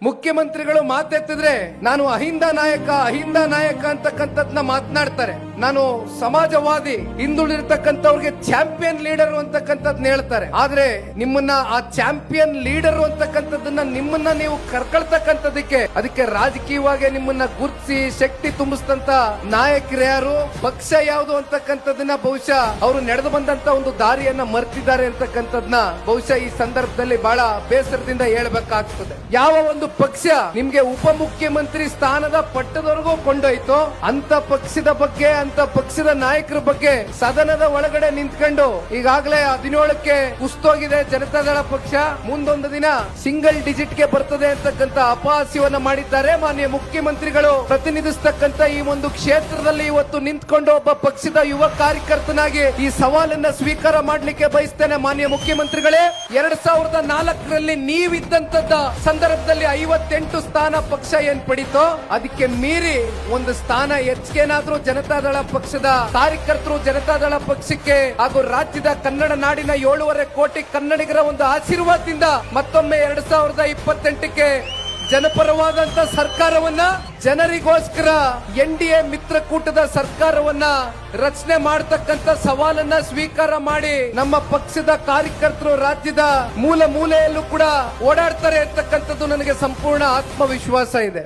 ಮುಖ್ಯಮಂತ್ರಿಗಳು ಮಾತೆತ್ತಿದ್ರೆ ನಾನು ಅಹಿಂದ ನಾಯಕ ಅಂತಕ್ಕಂಥದ್ನ ಮಾತನಾಡ್ತಾರೆ. ನಾನು ಸಮಾಜವಾದಿ, ಹಿಂದುಳಿರ್ತಕ್ಕಂಥವ್ರಿಗೆ ಚಾಂಪಿಯನ್ ಲೀಡರ್ ಅಂತಕ್ಕಂಥದ್ನ ಹೇಳ್ತಾರೆ. ಆದ್ರೆ ನಿಮ್ಮನ್ನ ಆ ಚಾಂಪಿಯನ್ ಲೀಡರ್ ಅಂತಕ್ಕಂಥದ್ದನ್ನ ನಿಮ್ಮನ್ನ ನೀವು ಕರ್ಕೊಳ್ತಕ್ಕಂಥದಕ್ಕೆ ಅದಕ್ಕೆ ರಾಜಕೀಯವಾಗಿ ನಿಮ್ಮನ್ನ ಗುರ್ತಿಸಿ ಶಕ್ತಿ ತುಂಬಿಸಿದಂತ ನಾಯಕರು ಯಾರು, ಪಕ್ಷ ಯಾವುದು ಅಂತಕ್ಕಂಥದನ್ನ ಬಹುಶಃ ಅವರು ನಡೆದು ಬಂದಂತ ಒಂದು ದಾರಿಯನ್ನ ಮರ್ತಿದ್ದಾರೆ ಅಂತಕ್ಕಂಥದ್ನ ಬಹುಶಃ ಈ ಸಂದರ್ಭದಲ್ಲಿ ಬಹಳ ಬೇಸರದಿಂದ ಹೇಳ್ಬೇಕಾಗ್ತದೆ. ಯಾವ ಒಂದು ಪಕ್ಷ ನಿಮ್ಗೆ ಉಪಮುಖ್ಯಮಂತ್ರಿ ಸ್ಥಾನದ ಪಟ್ಟದವರೆಗೂ ಕೊಂಡೊಯ್ತು ಅಂತ ಪಕ್ಷದ ಬಗ್ಗೆ, ಅಂತ ಪಕ್ಷದ ನಾಯಕರ ಬಗ್ಗೆ ಸದನದ ಒಳಗಡೆ ನಿಂತ್ಕೊಂಡು ಈಗಾಗಲೇ 17ಕ್ಕೆ ಕುಸ್ತೋಗಿದೆ ಜನತಾದಳ ಪಕ್ಷ, ಮುಂದೊಂದು ದಿನ ಸಿಂಗಲ್ ಡಿಜಿಟ್ ಗೆ ಬರ್ತದೆ ಅಂತಕ್ಕಂಥ ಅಪಹಾಸ್ಯವನ್ನ ಮಾಡಿದ್ದಾರೆ. ಮಾನ್ಯ ಮುಖ್ಯಮಂತ್ರಿಗಳು ಪ್ರತಿನಿಧಿಸತಕ್ಕಂತ ಈ ಒಂದು ಕ್ಷೇತ್ರದಲ್ಲಿ ಇವತ್ತು ನಿಂತ್ಕೊಂಡು ಒಬ್ಬ ಪಕ್ಷದ ಯುವ ಕಾರ್ಯಕರ್ತನಾಗಿ ಈ ಸವಾಲನ್ನ ಸ್ವೀಕಾರ ಮಾಡಲಿಕ್ಕೆ ಬಯಸ್ತೇನೆ. ಮಾನ್ಯ ಮುಖ್ಯಮಂತ್ರಿಗಳೇ, 2004ರಲ್ಲಿ ನೀವಿದ್ದಂತದ್ದ ಸಂದರ್ಭದಲ್ಲಿ 58 ಸ್ಥಾನ ಪಕ್ಷ ಏನ್ ಪಡೀತೋ ಅದಕ್ಕೆ ಮೀರಿ ಒಂದು ಸ್ಥಾನ ಹೆಚ್ಚಿಗೆನಾದ್ರೂ ಜನತಾದಳ ಪಕ್ಷದ ಕಾರ್ಯಕರ್ತರು ಜನತಾದಳ ಪಕ್ಷಕ್ಕೆ ಹಾಗೂ ರಾಜ್ಯದ ಕನ್ನಡ ನಾಡಿನ 7.5 ಕೋಟಿ ಕನ್ನಡಿಗರ ಒಂದು ಆಶೀರ್ವಾದದಿಂದ ಮತ್ತೊಮ್ಮೆ 2028ಕ್ಕೆ ಜನಪರವಾದಂತ ಸರ್ಕಾರವನ್ನ, ಜನರಿಗೋಸ್ಕರ NDA ಮಿತ್ರಕೂಟದ ಸರ್ಕಾರವನ್ನ ರಚನೆ ಮಾಡತಕ್ಕಂತ ಸವಾಲನ್ನ ಸ್ವೀಕಾರ ಮಾಡಿ ನಮ್ಮ ಪಕ್ಷದ ಕಾರ್ಯಕರ್ತರು ರಾಜ್ಯದ ಮೂಲೆಯಲ್ಲೂ ಕೂಡ ಓಡಾಡ್ತಾರೆ ಅಂತಕ್ಕಂಥದ್ದು ನನಗೆ ಸಂಪೂರ್ಣ ಆತ್ಮವಿಶ್ವಾಸ ಇದೆ.